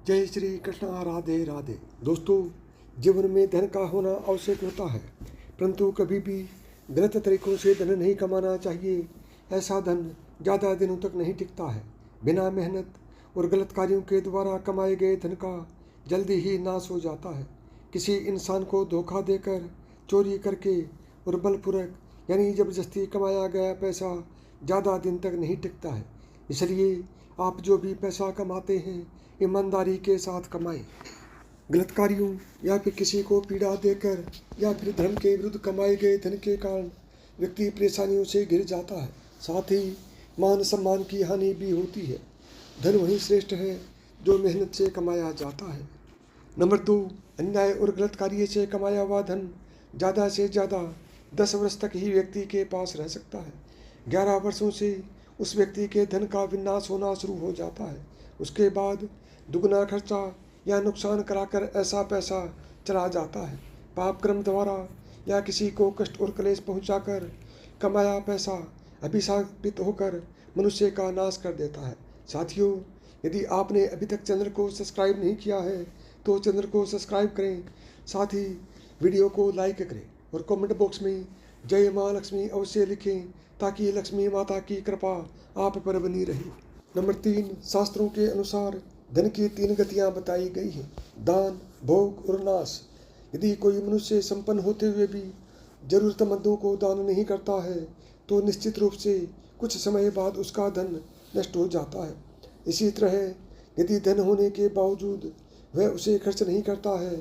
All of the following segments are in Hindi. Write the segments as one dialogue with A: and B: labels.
A: जय श्री कृष्ण। राधे राधे। दोस्तों, जीवन में धन का होना आवश्यक होता है, परंतु कभी भी गलत तरीकों से धन नहीं कमाना चाहिए। ऐसा धन ज़्यादा दिनों तक नहीं टिकता है। बिना मेहनत और गलत कार्यों के द्वारा कमाए गए धन का जल्दी ही नाश हो जाता है। किसी इंसान को धोखा देकर, चोरी करके और बलपूर्वक यानी ज़बरदस्ती कमाया गया पैसा ज़्यादा दिन तक नहीं टिकता है। इसलिए आप जो भी पैसा कमाते हैं, ईमानदारी के साथ कमाएं। गलत कार्यों या फिर किसी को पीड़ा देकर या फिर धर्म के विरुद्ध कमाए गए धन के कारण व्यक्ति परेशानियों से घिर जाता है। साथ ही मान सम्मान की हानि भी होती है। धन वही श्रेष्ठ है जो मेहनत से कमाया जाता है। नंबर 2, अन्याय और गलत कार्य से कमाया हुआ धन ज़्यादा से ज़्यादा 10 वर्ष तक ही व्यक्ति के पास रह सकता है। 11 वर्षों से उस व्यक्ति के धन का विनाश होना शुरू हो जाता है। उसके बाद दुगना खर्चा या नुकसान कराकर ऐसा पैसा चला जाता है। पाप कर्म द्वारा या किसी को कष्ट और क्लेश पहुंचाकर कमाया पैसा अभिशापित होकर मनुष्य का नाश कर देता है। साथियों, यदि आपने अभी तक चैनल को सब्सक्राइब नहीं किया है तो चैनल को सब्सक्राइब करें। साथ ही वीडियो को लाइक करें और कमेंट बॉक्स में जय माँ लक्ष्मी अवश्य लिखें, ताकि लक्ष्मी माता की कृपा आप पर बनी रहे। नंबर 3, शास्त्रों के अनुसार धन की 3 गतियाँ बताई गई हैं: दान, भोग और नाश। यदि कोई मनुष्य संपन्न होते हुए भी जरूरतमंदों को दान नहीं करता है तो निश्चित रूप से कुछ समय बाद उसका धन नष्ट हो जाता है। इसी तरह यदि धन होने के बावजूद वह उसे खर्च नहीं करता है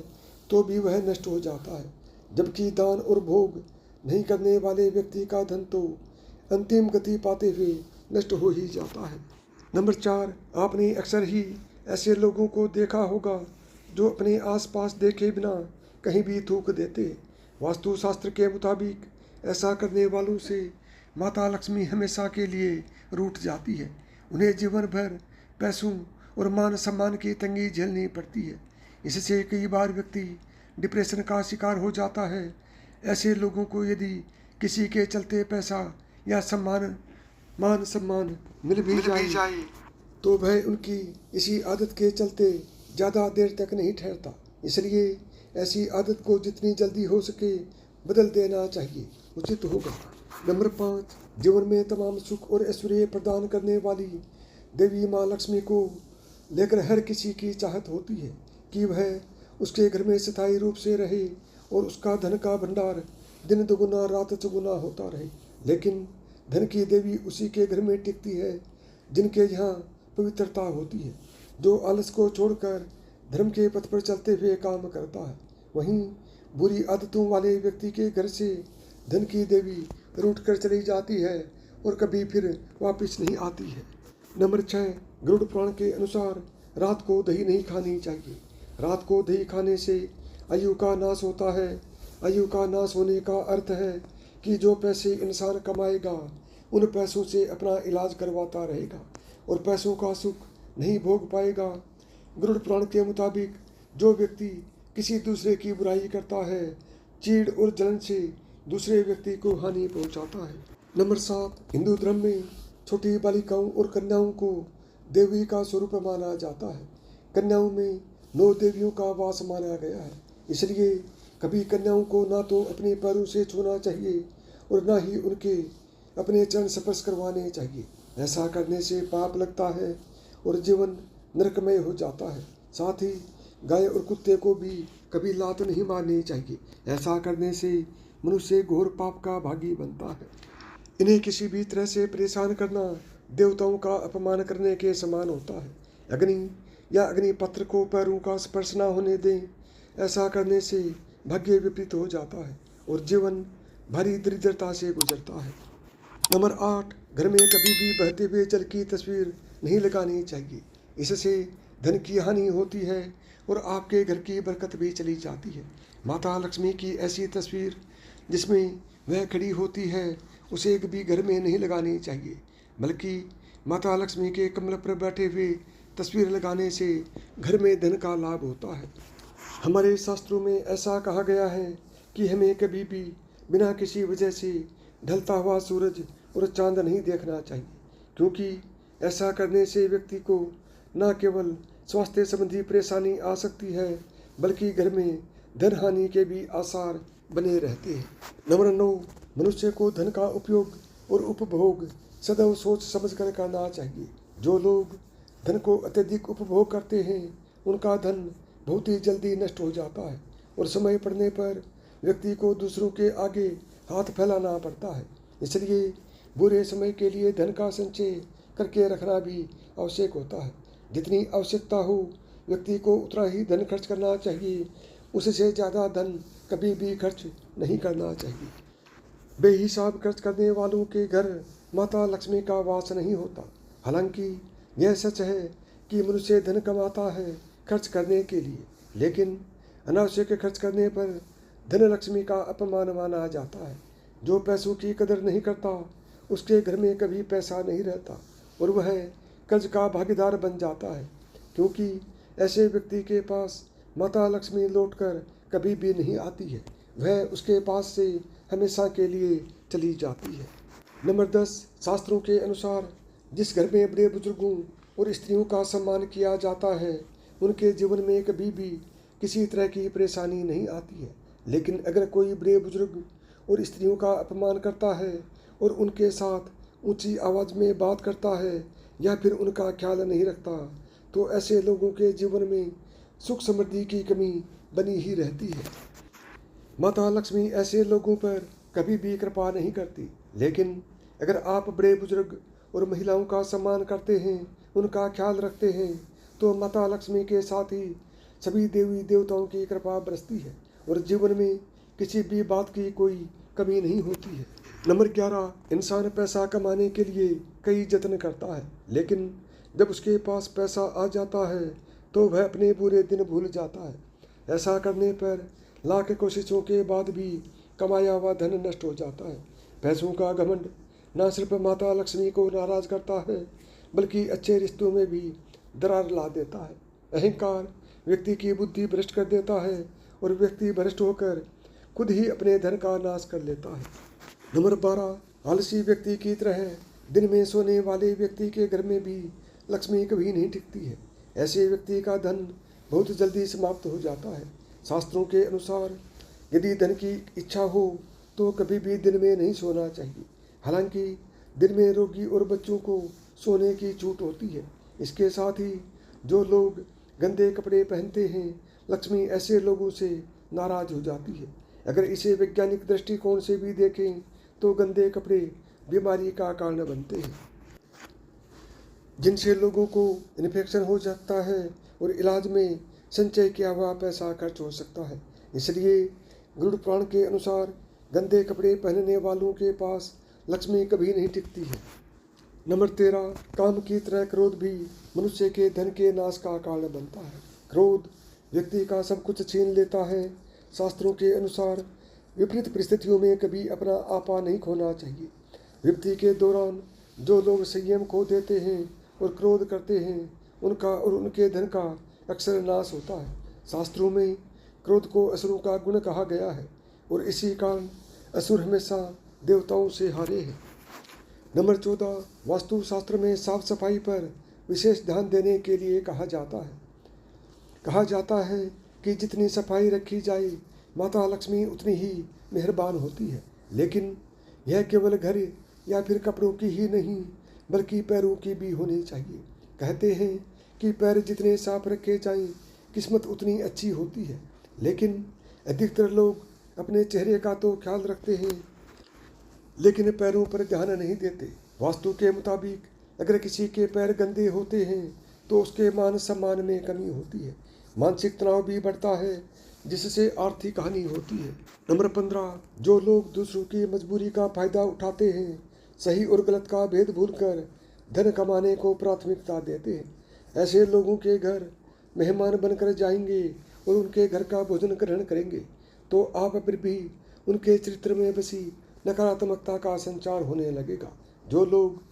A: तो भी वह नष्ट हो जाता है। जबकि दान और भोग नहीं करने वाले व्यक्ति का धन तो अंतिम गति पाते हुए नष्ट हो ही जाता है। नंबर 4, आपने अक्सर ही ऐसे लोगों को देखा होगा जो अपने आसपास देखे बिना कहीं भी थूक देते। वास्तुशास्त्र के मुताबिक ऐसा करने वालों से माता लक्ष्मी हमेशा के लिए रूठ जाती है। उन्हें जीवन भर पैसों और मान सम्मान की तंगी झेलनी पड़ती है। इससे कई बार व्यक्ति डिप्रेशन का शिकार हो जाता है। ऐसे लोगों को यदि किसी के चलते पैसा या मान सम्मान मिल भी जाए तो वह उनकी इसी आदत के चलते ज़्यादा देर तक नहीं ठहरता। इसलिए ऐसी आदत को जितनी जल्दी हो सके बदल देना चाहिए, उचित होगा। नंबर 5, जीवन में तमाम सुख और ऐश्वर्य प्रदान करने वाली देवी माँ लक्ष्मी को लेकर हर किसी की चाहत होती है कि वह उसके घर में स्थायी रूप से रहे और उसका धन का भंडार दिन दुगुना रात चौगुना होता रहे। लेकिन धन की देवी उसी के घर में टिकती है जिनके यहाँ पवित्रता होती है, जो आलस को छोड़कर धर्म के पथ पर चलते हुए काम करता है। वहीं बुरी आदतों वाले व्यक्ति के घर से धन की देवी रूठ कर चली जाती है और कभी फिर वापस नहीं आती है। नंबर 6, गरुड़ पुराण के अनुसार रात को दही नहीं खानी चाहिए। रात को दही खाने से आयु का नाश होता है। आयु का नाश होने का अर्थ है कि जो पैसे इंसान कमाएगा उन पैसों से अपना इलाज करवाता रहेगा और पैसों का सुख नहीं भोग पाएगा। गरुड़ पुराण के मुताबिक जो व्यक्ति किसी दूसरे की बुराई करता है, चीड़ और जलन से दूसरे व्यक्ति को हानि पहुंचाता है। नंबर 7, हिंदू धर्म में छोटी बालिकाओं और कन्याओं को देवी का स्वरूप माना जाता है। कन्याओं में 9 देवियों का वास माना गया है। इसलिए कभी कन्याओं को ना तो अपने पैरों से छूना चाहिए और ना ही उनके अपने चरण स्पर्श करवाने चाहिए। ऐसा करने से पाप लगता है और जीवन नरकमय हो जाता है। साथ ही गाय और कुत्ते को भी कभी लात नहीं मारनी चाहिए। ऐसा करने से मनुष्य घोर पाप का भागी बनता है। इन्हें किसी भी तरह से परेशान करना देवताओं का अपमान करने के समान होता है। अग्नि या अग्निपत्र को पैरों का स्पर्श न होने दें। ऐसा करने से भाग्य विपरीत हो जाता है और जीवन भारी दरिद्रता से गुजरता है। नंबर 8, घर में कभी भी बहते हुए जल की तस्वीर नहीं लगानी चाहिए। इससे धन की हानि होती है और आपके घर की बरकत भी चली जाती है। माता लक्ष्मी की ऐसी तस्वीर जिसमें वह खड़ी होती है उसे कभी घर में नहीं लगानी चाहिए, बल्कि माता लक्ष्मी के कमल पर बैठे हुए तस्वीर लगाने से घर में धन का लाभ होता है। हमारे शास्त्रों में ऐसा कहा गया है कि हमें कभी भी बिना किसी वजह से ढलता हुआ सूरज और चांद नहीं देखना चाहिए, क्योंकि ऐसा करने से व्यक्ति को न केवल स्वास्थ्य संबंधी परेशानी आ सकती है, बल्कि घर में धन हानि के भी आसार बने रहते हैं। नंबर 9, मनुष्य को धन का उपयोग और उपभोग सदैव सोच समझ कर करना चाहिए। जो लोग धन को अत्यधिक उपभोग करते हैं उनका धन बहुत ही जल्दी नष्ट हो जाता है और समय पड़ने पर व्यक्ति को दूसरों के आगे हाथ फैलाना पड़ता है। इसलिए बुरे समय के लिए धन का संचय करके रखना भी आवश्यक होता है। जितनी आवश्यकता हो व्यक्ति को उतना ही धन खर्च करना चाहिए, उससे ज़्यादा धन कभी भी खर्च नहीं करना चाहिए। बेहिसाब खर्च करने वालों के घर माता लक्ष्मी का वास नहीं होता। हालांकि यह सच है कि मनुष्य धन कमाता है खर्च करने के लिए, लेकिन अनावश्यक खर्च करने पर धन लक्ष्मी का अपमान माना जाता है। जो पैसों की कदर नहीं करता उसके घर में कभी पैसा नहीं रहता और वह कर्ज का भागीदार बन जाता है, क्योंकि ऐसे व्यक्ति के पास माता लक्ष्मी लौटकर कभी भी नहीं आती है, वह उसके पास से हमेशा के लिए चली जाती है। नंबर 10, शास्त्रों के अनुसार जिस घर में बड़े बुजुर्गों और स्त्रियों का सम्मान किया जाता है उनके जीवन में कभी भी किसी तरह की परेशानी नहीं आती है। लेकिन अगर कोई बड़े बुजुर्ग और स्त्रियों का अपमान करता है और उनके साथ ऊंची आवाज़ में बात करता है या फिर उनका ख्याल नहीं रखता, तो ऐसे लोगों के जीवन में सुख समृद्धि की कमी बनी ही रहती है। माता लक्ष्मी ऐसे लोगों पर कभी भी कृपा नहीं करती, लेकिन अगर आप बड़े बुजुर्ग और महिलाओं का सम्मान करते हैं, उनका ख्याल रखते हैं, तो माता लक्ष्मी के साथ ही सभी देवी देवताओं की कृपा बरसती है और जीवन में किसी भी बात की कोई कमी नहीं होती है। नंबर 11, इंसान पैसा कमाने के लिए कई जतन करता है, लेकिन जब उसके पास पैसा आ जाता है तो वह अपने बुरे दिन भूल जाता है। ऐसा करने पर लाख कोशिशों के बाद भी कमाया हुआ धन नष्ट हो जाता है। पैसों का घमंड न सिर्फ माता लक्ष्मी को नाराज करता है, बल्कि अच्छे रिश्तों में भी दरार ला देता है। अहंकार व्यक्ति की बुद्धि भ्रष्ट कर देता है और व्यक्ति भ्रष्ट होकर खुद ही अपने धन का नाश कर लेता है। नंबर 12, आलसी व्यक्ति की तरह दिन में सोने वाले व्यक्ति के घर में भी लक्ष्मी कभी नहीं टिकती है। ऐसे व्यक्ति का धन बहुत जल्दी समाप्त हो जाता है। शास्त्रों के अनुसार यदि धन की इच्छा हो तो कभी भी दिन में नहीं सोना चाहिए। हालांकि दिन में रोगी और बच्चों को सोने की छूट होती है। इसके साथ ही जो लोग गंदे कपड़े पहनते हैं, लक्ष्मी ऐसे लोगों से नाराज हो जाती है। अगर इसे वैज्ञानिक दृष्टिकोण से भी देखें तो गंदे कपड़े बीमारी का कारण बनते हैं, जिनसे लोगों को इन्फेक्शन हो सकता है और इलाज में संचय किया हुआ पैसा खर्च हो सकता है। इसलिए गरुड़ पुराण के अनुसार गंदे कपड़े पहनने वालों के पास लक्ष्मी कभी नहीं टिकती है। नंबर 13, काम की तरह क्रोध भी मनुष्य के धन के नाश का कारण बनता है। क्रोध व्यक्ति का सब कुछ छीन लेता है। शास्त्रों के अनुसार विपरीत परिस्थितियों में कभी अपना आपा नहीं खोना चाहिए। विपत्ति के दौरान जो लोग संयम खो देते हैं और क्रोध करते हैं, उनका और उनके धन का अक्सर नाश होता है। शास्त्रों में क्रोध को असुरों का गुण कहा गया है और इसी कारण असुर हमेशा देवताओं से हारे हैं। नंबर 14, वास्तुशास्त्र में साफ सफाई पर विशेष ध्यान देने के लिए कहा जाता है कि जितनी सफाई रखी जाए माता लक्ष्मी उतनी ही मेहरबान होती है। लेकिन यह केवल घर या फिर कपड़ों की ही नहीं बल्कि पैरों की भी होनी चाहिए। कहते हैं कि पैर जितने साफ रखे जाएं किस्मत उतनी अच्छी होती है, लेकिन अधिकतर लोग अपने चेहरे का तो ख्याल रखते हैं लेकिन पैरों पर ध्यान नहीं देते। वास्तु के मुताबिक अगर किसी के पैर गंदे होते हैं तो उसके मान सम्मान में कमी होती है, मानसिक तनाव भी बढ़ता है, जिससे आर्थिक हानि होती है। नंबर 15, जो लोग दूसरों की मजबूरी का फायदा उठाते हैं, सही और गलत का भेद भूलकर धन कमाने को प्राथमिकता देते हैं, ऐसे लोगों के घर मेहमान बनकर जाएंगे और उनके घर का भोजन ग्रहण करेंगे तो आप फिर भी उनके चरित्र में बसी नकारात्मकता का संचार होने लगेगा। जो लोग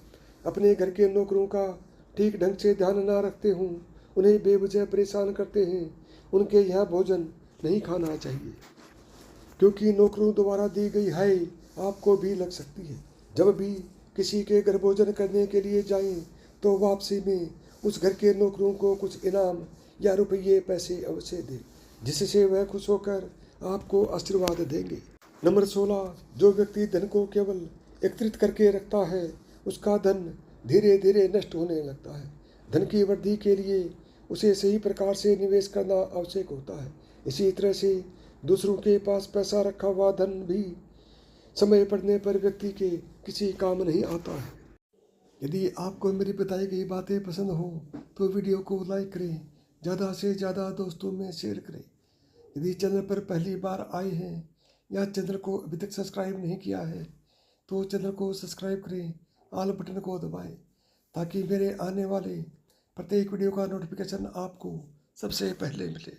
A: अपने घर के नौकरों का ठीक ढंग से ध्यान न रखते हों, उन्हें बेवजह परेशान करते हैं, उनके यहाँ भोजन नहीं खाना चाहिए, क्योंकि नौकरों द्वारा दी गई हाय आपको भी लग सकती है। जब भी किसी के घर भोजन करने के लिए जाएं तो वापसी में उस घर के नौकरों को कुछ इनाम या रुपये पैसे अवश्य दें, जिससे वह खुश होकर आपको आशीर्वाद देंगे। नंबर 16, जो व्यक्ति धन को केवल एकत्रित करके रखता है उसका धन धीरे धीरे नष्ट होने लगता है। धन की वृद्धि के लिए उसे सही प्रकार से निवेश करना आवश्यक होता है। इसी तरह से दूसरों के पास पैसा रखा हुआ धन भी समय पड़ने पर व्यक्ति के किसी काम नहीं आता है। यदि आपको मेरी बताई गई बातें पसंद हो तो वीडियो को लाइक करें, ज़्यादा से ज़्यादा दोस्तों में शेयर करें। यदि चैनल पर पहली बार आए हैं या चैनल को अभी तक सब्सक्राइब नहीं किया है तो चैनल को सब्सक्राइब करें, ऑल बटन को दबाएं ताकि मेरे आने वाले प्रत्येक वीडियो का नोटिफिकेशन आपको सबसे पहले मिले।